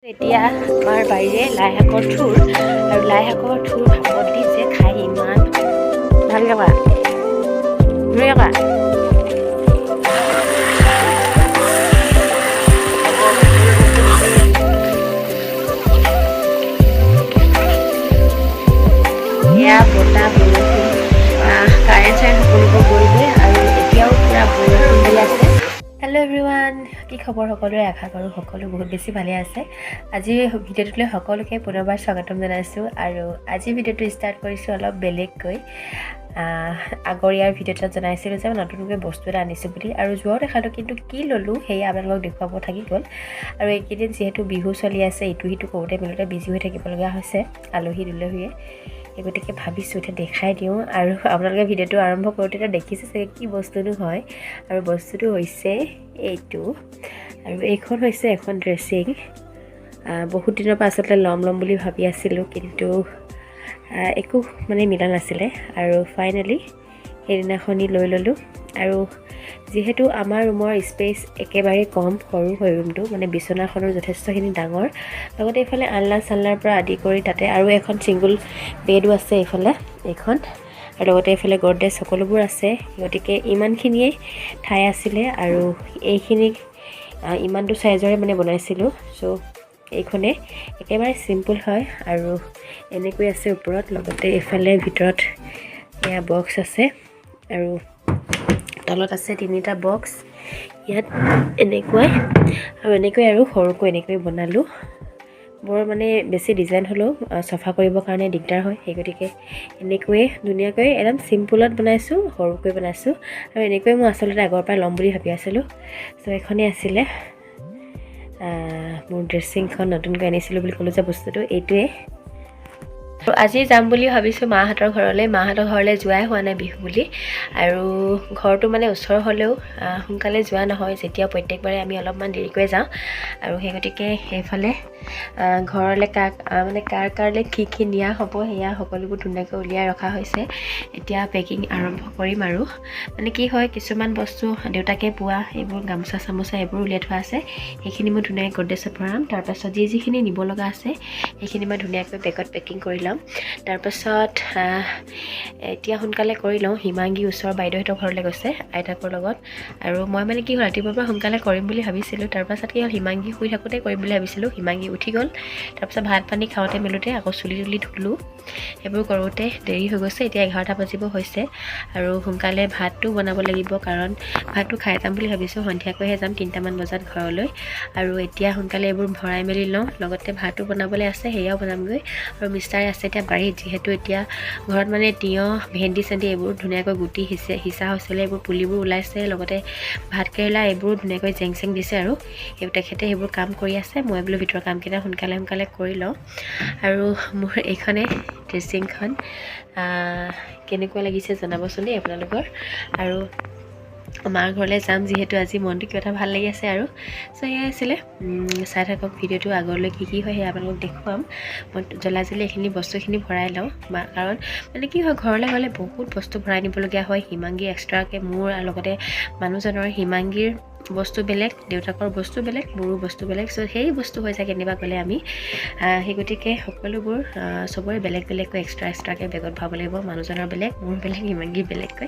এতিয়া আমাৰ বাৰীৰে লাই শাকৰ থুৰ আৰু লাই শাকৰ থুৰ ভাপত দিছে খাই ইমান ভাল লগা ধুনীয়া এয়া বতাহ বৰষুণ কাৰেণ্ট চাৰেণ্ট সকলোবোৰ গ'লগৈ আৰু এতিয়াও পূৰা বৰষুণ দি আছে। হেল্ল' এভৰিৱান, কি খবৰ সকলোৰে? আশা কৰোঁ সকলো বহুত বেছি ভালে আছে। আজিৰ ভিডিঅ'টোলৈ সকলোকে পুনৰবাৰ স্বাগতম জনাইছোঁ আৰু আজিৰ ভিডিঅ'টো ষ্টাৰ্ট কৰিছোঁ অলপ বেলেগকৈ। আগৰ ইয়াৰ ভিডিঅ'টোত জনাইছিলোঁ যে নতুনকৈ বস্তু এটা আনিছোঁ বুলি, আৰু যোৱাও দেখালোঁ, কিন্তু কি ল'লোঁ সেয়া আপোনালোকক দেখুৱাব থাকি গ'ল। আৰু এইকেইদিন যিহেতু বিহু চলি আছে, ইটো সিটো কৰোঁতে মেলোতে বিজি হৈ থাকিবলগীয়া হৈছে আলহী দুলহীয়ে, সেই গতিকে ভাবিছোঁ এতিয়া দেখাই দিওঁ। আৰু আপোনালোকে ভিডিঅ'টো আৰম্ভ কৰোঁতে এতিয়া দেখিছে চাগে কি বস্তুটো হয়, আৰু বস্তুটো হৈছে এইটো। আৰু এইখন হৈছে এখন ড্ৰেছিং। বহুত দিনৰ পৰা আচলতে ল'ম বুলি ভাবি আছিলোঁ, কিন্তু একো মানে মিলা নাছিলে, আৰু ফাইনেলি সেইদিনাখনি লৈ ল'লোঁ। আৰু যিহেতু আমাৰ ৰুমৰ স্পেচ একেবাৰে কম, সৰু হয় ৰুমটো, মানে বিচনাখনো যথেষ্টখিনি ডাঙৰ, লগতে এইফালে আলনা চালনাৰ পৰা আদি কৰি তাতে আৰু এখন ছিংগুল বেডো আছে এইফালে এইখন, আৰু লগতে এইফালে গডৰেজ সকলোবোৰ আছে। গতিকে ইমানখিনিয়ে ঠাই আছিলে, আৰু এইখিনি ইমানটো চাইজৰে মানে বনাইছিলোঁ। চ' এইখনে একেবাৰে চিম্পুল হয়, আৰু এনেকৈ আছে ওপৰত, লগতে এইফালে ভিতৰত এয়া বক্স আছে, আৰু তলত আছে 3টা বক্স ইয়াত এনেকৈ, আৰু এনেকৈ আৰু সৰুকৈ এনেকৈ বনালোঁ। বৰ মানে বেছি ডিজাইন হ'লেও চফা কৰিবৰ কাৰণে দিগদাৰ হয়, সেই গতিকে এনেকৈয়ে ধুনীয়াকৈ একদম চিম্পুলত বনাইছোঁ, সৰুকৈ বনাইছোঁ। আৰু এনেকৈয়ে মই আচলতে আগৰ পৰা ল'ম বুলি ভাবি আছিলোঁ। চ' এইখনেই আছিলে মোৰ ড্ৰেছিংখন, নতুনকৈ আনিছিলোঁ বুলি ক'লোঁ যে বস্তুটো এইটোৱে। আৰু আজি যাম বুলি ভাবিছোঁ মাহঁতৰ ঘৰলৈ যোৱাই হোৱা নাই বিহু বুলি, আৰু ঘৰটো মানে ওচৰ হ'লেও সোনকালে যোৱা নহয়, যেতিয়া প্ৰত্যেকবাৰে আমি অলপমান দেৰিকৈ যাওঁ। আৰু সেই গতিকে সেইফালে ঘৰলৈ কাৰ কাৰণে কি নিয়া হ'ব সেয়া সকলোবোৰ ধুনীয়াকৈ উলিয়াই ৰখা হৈছে। এতিয়া পেকিং আৰম্ভ কৰিম। আৰু মানে কি হয়, কিছুমান বস্তু দেউতাকে পোৱা এইবোৰ গামোচা চামোচা এইবোৰ উলিয়াই থোৱা আছে, সেইখিনি মই ধুনীয়াকৈ গডৰেজত ভৰাম। তাৰপাছত যিখিনি নিব লগা আছে সেইখিনি মই ধুনীয়াকৈ বেগত পেকিং কৰি ল'ম। তাৰপাছত এতিয়া সোনকালে কৰি লওঁ। হিমাংগী ওচৰৰ বাইদেউহঁতৰ ঘৰলৈ গৈছে আইতাকৰ লগত, আৰু মই মানে কি হ'ল ৰাতিপুৱাৰ পৰা সোনকালে কৰিম বুলি ভাবিছিলোঁ। তাৰপাছত কি হ'ল, হিমাংগী শুই থাকোঁতে কৰিম বুলি ভাবিছিলোঁ, হিমাংগী উঠি গ'ল। তাৰপাছত ভাত পানী খাওঁতে মেলোতে আকৌ চুলি তুলি ধুলোঁ, সেইবোৰ কৰোঁতে দেৰি হৈ গৈছে। এতিয়া 11টা বাজিব হৈছে, আৰু সোনকালে ভাতটো বনাব লাগিব, কাৰণ ভাতটো খাই যাম বুলি ভাবিছোঁ, সন্ধিয়াকৈহে যাম 3টামান বজাত ঘৰলৈ। আৰু এতিয়া সোনকালে এইবোৰ ভৰাই মেলি লওঁ, লগতে ভাতো বনাবলৈ আছে, সেয়াও বনামগৈ। আৰু মিষ্টাৰে আছে এতিয়া বাৰীত, যিহেতু এতিয়া ঘৰত মানে তিয়ঁহ ভেন্দি চেন্দি এইবোৰ ধুনীয়াকৈ গুটি সিঁচা হৈছিলে, এইবোৰ পুলিবোৰ ওলাইছে, লগতে ভাত কেৰেলা এইবোৰো ধুনীয়াকৈ জেং দিছে, আৰু তেখেতে সেইবোৰ কাম কৰি আছে। মই বোলো ভিতৰৰ কামকেইটা সোনকালে কৰি লওঁ। আৰু মোৰ এইখনে ড্ৰেছিংখন কেনেকুৱা লাগিছে জনাবচোন দেই আপোনালোকৰ। আৰু মাৰ ঘৰলৈ যাম যিহেতু আজি, মনটো কিবা এটা ভাল লাগি আছে। আৰু চ' এয়াই আছিলে, চাই থাকক ভিডিঅ'টো, আগলৈ কি হয় সেয়া আপোনালোকক দেখুৱাম। মই জল্দি এইখিনি বস্তুখিনি ভৰাই লওঁ, কাৰণ মানে কি হয়, ঘৰলৈ গ'লে বহুত বস্তু ভৰাই নিবলগীয়া হয়। হিমাংগী এক্সট্ৰাকৈ মোৰ, আৰু লগতে মানুহজনৰ হিমাংগীৰ বস্তু বেলেগ, দেউতাকৰ বস্তু বেলেগ, মোৰো বস্তু বেলেগ। চ' সেই বস্তু হৈ যায় কেনিবা গ'লে আমি, সেই গতিকে সকলোবোৰ চবৰে বেলেগ বেলেগকৈ এক্সট্ৰাকৈ বেগত ভৰাব লাগিব। মানুহজনৰ বেলেগ, মোৰ বেলেগ, হিমাংগীৰ বেলেগকৈ।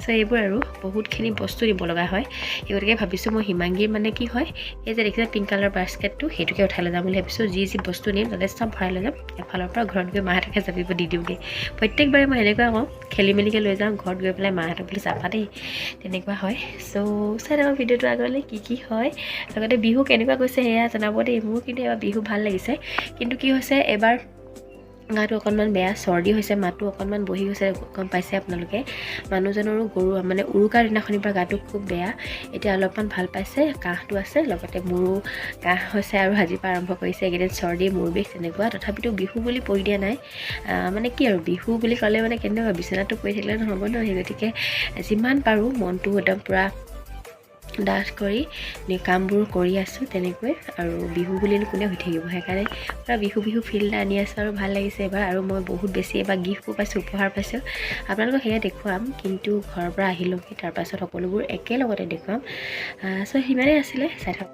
চ' এইবোৰ আৰু বহুতখিনি বস্তু দিব লগা হয়। সেই গতিকে ভাবিছোঁ মই হিমাংগীৰ মানে কি হয়, এই যে দেখিছে পিংক কালাৰ বাস্কেটটো, সেইটোকে উঠাই লৈ যাম বুলি ভাবিছোঁ। যি বস্তু নিম তাতে চব ভৰাই লৈ যাম। এফালৰ পৰা ঘৰত গৈ মাহঁতকে জাপিব দি দিওঁগৈ। প্ৰত্যেকবাৰে মই এনেকুৱা কওঁ, খেলি মেলিকৈ লৈ যাওঁ, ঘৰত গৈ পেলাই মাহঁতক বুলি জাপা দেই, তেনেকুৱা হয়। চ' চাই থাকক ভিডিঅ'টো আগলৈ কি হয়, লগতে বিহু কেনেকুৱা গৈছে সেয়া জনাব দেই। মোৰ কিন্তু এবাৰ বিহু ভাল লাগিছে, কিন্তু কি হৈছে এবাৰ গাটো অকণমান বেয়া, চৰ্দি হৈছে, মাতো অকণমান বহি গৈছে, গম পাইছে আপোনালোকে। মানুহজনৰো মানে উৰুকাৰ দিনাখনিৰ পৰা গাটো খুব বেয়া, এতিয়া অলপমান ভাল পাইছে, কাহটো আছে, লগতে মোৰো কাহ হৈছে, আৰু আজিৰ পৰা আৰম্ভ কৰিছে এইকেইদিন চৰ্দি মূৰ বিষ তেনেকুৱা। তথাপিতো বিহু বুলি পৰি দিয়া নাই, মানে কি আৰু বিহু বুলি ক'লে মানে কেনেকুৱা, বিচনাটো পৰি থাকিলে নহ'ব ন। সেই গতিকে যিমান পাৰোঁ মনটো একদম পূৰা ডাঠ কৰি কামবোৰ কৰি আছোঁ তেনেকৈ। আৰু বিহু বুলিনো কোনে হৈ থাকিব, সেইকাৰণে পূৰা বিহু ফিল আনি আছোঁ, আৰু ভাল লাগিছে এবাৰ। আৰু মই বহুত বেছি এবাৰ গিফ্টবোৰ পাইছোঁ, উপহাৰ পাইছোঁ, আপোনালোকক সেয়া দেখুৱাম, কিন্তু ঘৰৰ পৰা আহিলোঁ, তাৰপাছত সকলোবোৰ একেলগতে দেখুৱাম। চ' সিমানেই আছিলে, চাই থাকক।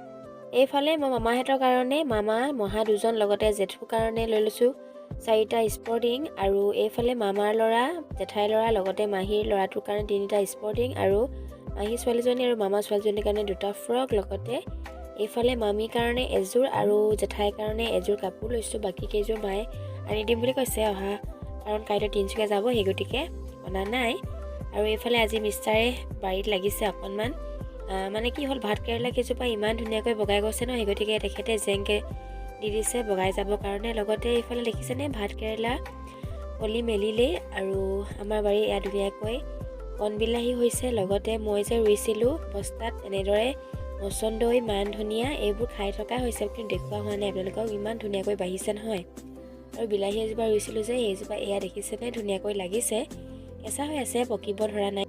এইফালে মই মামাহঁতৰ কাৰণে মামা মহা দুজন লগতে জেঠুৰ কাৰণে লৈ লৈছোঁ 4টা স্পৰ্টিং আৰু এইফালে মামাৰ ল'ৰা জেঠাইৰ ল'ৰা লগতে মাহীৰ ল'ৰাটোৰ কাৰণে 3টা স্পৰ্টিং আৰু মাহী ছোৱালীজনী আৰু মামা ছোৱালীজনীৰ কাৰণে 2টা ফ্ৰক লগতে এইফালে মামীৰ কাৰণে এযোৰ আৰু জেঠাইৰ কাৰণে এযোৰ কাপোৰ লৈছোঁ বাকী কেইযোৰ মায়ে আনি দিম বুলি কৈছে অহা কাৰণ কাইলৈ তিনিচুকীয়া যাব সেই গতিকে অনা নাই আৰু এইফালে আজি মিষ্টাৰে বাৰীত লাগিছে অকণমান মানে কি হ'ল ভাত কেৰেলা কেইজোপা ইমান ধুনীয়াকৈ বগাই গৈছে ন সেই গতিকে তেখেতে জেংকে দি দিছে বগাই যাবৰ কাৰণে লগতে এইফালে দেখিছেনে ভাত কেৰেলা কলি মেলিলেই আৰু আমাৰ বাৰী এয়া ধুনীয়াকৈ কণ বিলাহী হৈছে লগতে মই যে ৰুইছিলোঁ বস্তাত এনেদৰে মচন্দৈ মান ধনিয়া এইবোৰ খাই থকা হৈছে কিন্তু দেখুওৱা হোৱা নাই আপোনালোকক ইমান ধুনীয়াকৈ বাঢ়িছে নহয় আৰু বিলাহী এজোপা ৰুইছিলোঁ যে এইজোপা এয়া দেখিছেনে ধুনীয়াকৈ লাগিছে কেঁচা হৈ আছে পকিব ধৰা নাই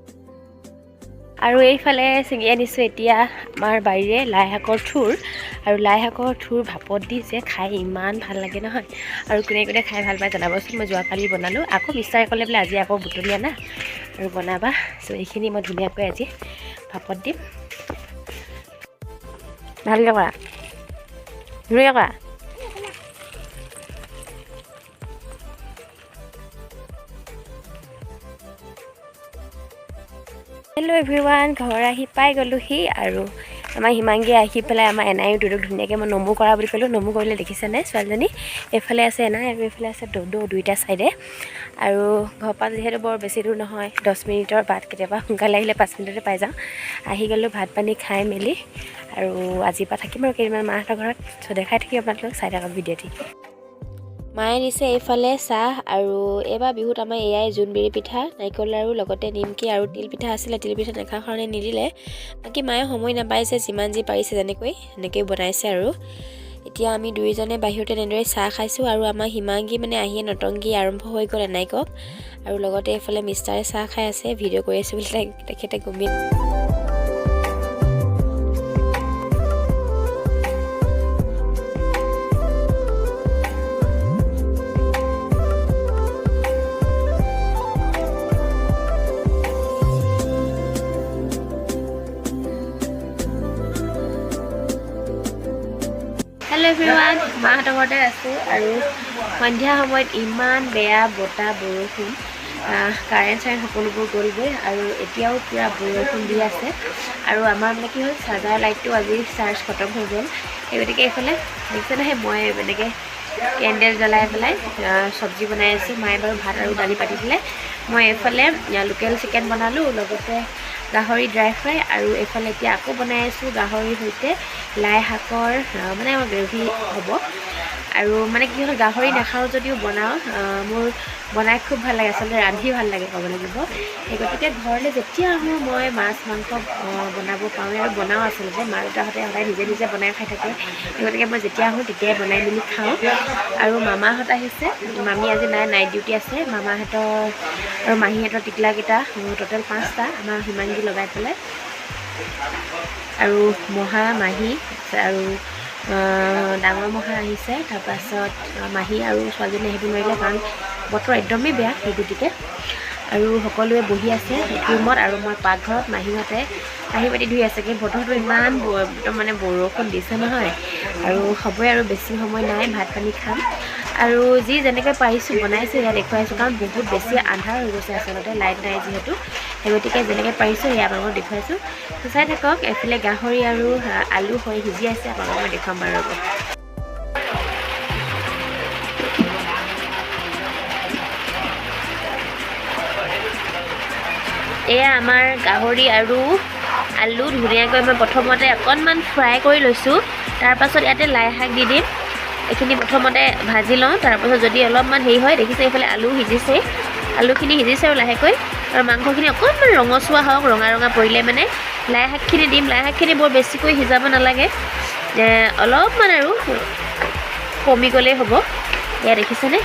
আৰু এইফালে ছিঙি আনিছোঁ এতিয়া আমাৰ বাৰীৰে লাই শাকৰ থুৰ আৰু লাই শাকৰ থুৰ ভাপত দি যে খাই ইমান ভাল লাগে নহয় আৰু কোনে কোনে খাই ভাল পায় জনাবচোন মই যোৱাকালি বনালোঁ আকৌ মিষ্টাৰে ক'লে বোলে আজি আকৌ বুটলি আনা আৰু বনাবা চ' এইখিনি মই ধুনীয়াকৈ আজি ভাপত দিম ভালকৈ কৰা ধুনীয়া কৰা হেল্ল' এভৰিৱান ঘৰ আহি পাই গ'লোহি আৰু আমাৰ হিমাংগী আহি পেলাই আমাৰ এনায়ো দুদক ধুনীয়াকৈ মই নমু কৰা বুলি ক'লোঁ নমু কৰিলে দেখিছেনে ছোৱালীজনী এইফালে আছে এনাই আৰু এইফালে আছে ড'ডো দুইটা ছাইডে আৰু ঘৰৰ পৰা যিহেতু বৰ বেছি দূৰ নহয় 10 মিনিটৰ বাট কেতিয়াবা সোনকালে আহিলে 5 মিনিটতে পাই যাওঁ আহি গ'লোঁ ভাত পানী খাই মেলি আৰু আজিৰ পৰা থাকিম আৰু কেইদিনমান মাহঁতৰ ঘৰত চ' দেখাই থাকিম আপোনালোকক চাই থাকক ভিডিঅ'টি মায়ে নিছে এইফালে চাহ আৰু এইবাৰ বিহুত আমাৰ এয়াই জোনবিৰি পিঠা নাৰিকল লাৰু লগতে নিমকি আৰু তিল পিঠা আছিলে তিল পিঠা নেখাৰ কাৰণে নিদিলে বাকী মায়ে সময় নাপাইছে যিমান যি পাৰিছে যেনেকৈ সেনেকৈ বনাইছে আৰু এতিয়া আমি দুয়োজনে বাহিৰতে এনেদৰে চাহ খাইছোঁ আৰু আমাৰ হিমাংগী মানে আহিয়ে নটংগী আৰম্ভ হৈ গ'ল এনাইকক আৰু লগতে এইফালে মিষ্টাৰে চাহ খাই আছে ভিডিঅ' কৰি আছোঁ বুলি তেখেতে গমি হেল্ল' এভৰিৱান মাহঁতৰ ঘৰতে আছোঁ আৰু সন্ধিয়া সময়ত ইমান বেয়া বতাহ বৰষুণ কাৰেণ্ট চাৰেণ্ট সকলোবোৰ গ'লগৈ আৰু এতিয়াও পূৰা বৰষুণ দি আছে আৰু আমাৰ মানে কি হ'ল চাৰ্জাৰ লাইটটো আজি চাৰ্জ খতম হৈ গ'ল সেই গতিকে এইফালে দেখিছে নহয় মই এনেকৈ কেণ্ডেল জ্বলাই পেলাই চব্জি বনাই আছোঁ মায়ে বাৰু ভাত আৰু দালি পাতিছিলে মই এইফালে লোকেল চিকেন বনালোঁ লগতে গাহৰি ড্ৰাই ফ্ৰাই আৰু এইফালে এতিয়া আকৌ বনাই আছোঁ গাহৰিৰ সৈতে লাই শাকৰ মানে আমাৰ গ্ৰেভি হ'ব আৰু মানে কি হ'ল গাহৰি নাখাওঁ যদিও বনাওঁ মোৰ বনাই খুব ভাল লাগে আচলতে ৰান্ধি ভাল লাগে ক'ব লাগিব সেই গতিকে ঘৰলৈ যেতিয়া আহোঁ মই মাছ মাংস বনাব পাৰোঁ আৰু বনাওঁ আচলতে মা দেউতাহঁতে সদায় নিজে নিজে বনাই খাই থাকে সেই গতিকে মই যেতিয়া আহোঁ তেতিয়াই বনাই মেলি খাওঁ আৰু মামাহঁত আহিছে মামী আজি নাইট ডিউটি আছে মামাহঁতৰ আৰু মাহীহঁতৰ টিকলাকেইটা টোটেল 5টা আমাৰ হিমাংগী লগাই পেলাই আৰু মহা মাহী আৰু ডাঙৰ মহা আহিছে তাৰপাছত মাহী আৰু ছোৱালীজনী আহিব নোৱাৰিলে কাৰণ বতৰ একদমেই বেয়া সেই গতিকে আৰু সকলোৱে বহি আছে ৰুমত আৰু মই পাকঘৰত মাহীহঁতে কাঁহী বাতি ধুই আছে কিন্তু বতৰটো ইমান একদম মানে বৰষুণ দিছে নহয় আৰু হ'বই আৰু বেছি সময় নাই ভাত পানী খাম আৰু যি যেনেকৈ পাৰিছোঁ বনাইছোঁ এয়া দেখুৱাইছোঁ কাৰণ বহুত বেছি আন্ধাৰ হৈ গৈছে আচলতে লাইট নাই যিহেতু সেই গতিকে যেনেকৈ পাৰিছোঁ সেয়া আপোনালোকক দেখুৱাইছোঁ চাই থাকক এইফালে গাহৰি আৰু আলু হৈ সিজি আছে আপোনালোকক মই দেখুৱাম বাৰু ৰ'ব এয়া আমাৰ গাহৰি আৰু আলু ধুনীয়াকৈ মই প্ৰথমতে অকণমান ফ্ৰাই কৰি লৈছোঁ তাৰপাছত ইয়াতে লাই শাক দি দিম এইখিনি প্ৰথমতে ভাজি লওঁ তাৰপাছত যদি অলপমান হেৰি হয় দেখিছে এইফালে আলু সিজিছে আলুখিনি সিজিছে আৰু লাহেকৈ আৰু মাংসখিনি অকণমান ৰঙচুৱা হওক ৰঙা ৰঙা পৰিলে মানে লাই শাকখিনি দিম লাই শাকখিনি বৰ বেছিকৈ সিজাব নালাগে অলপমান আৰু কমি গ'লেই হ'ব এয়া দেখিছেনে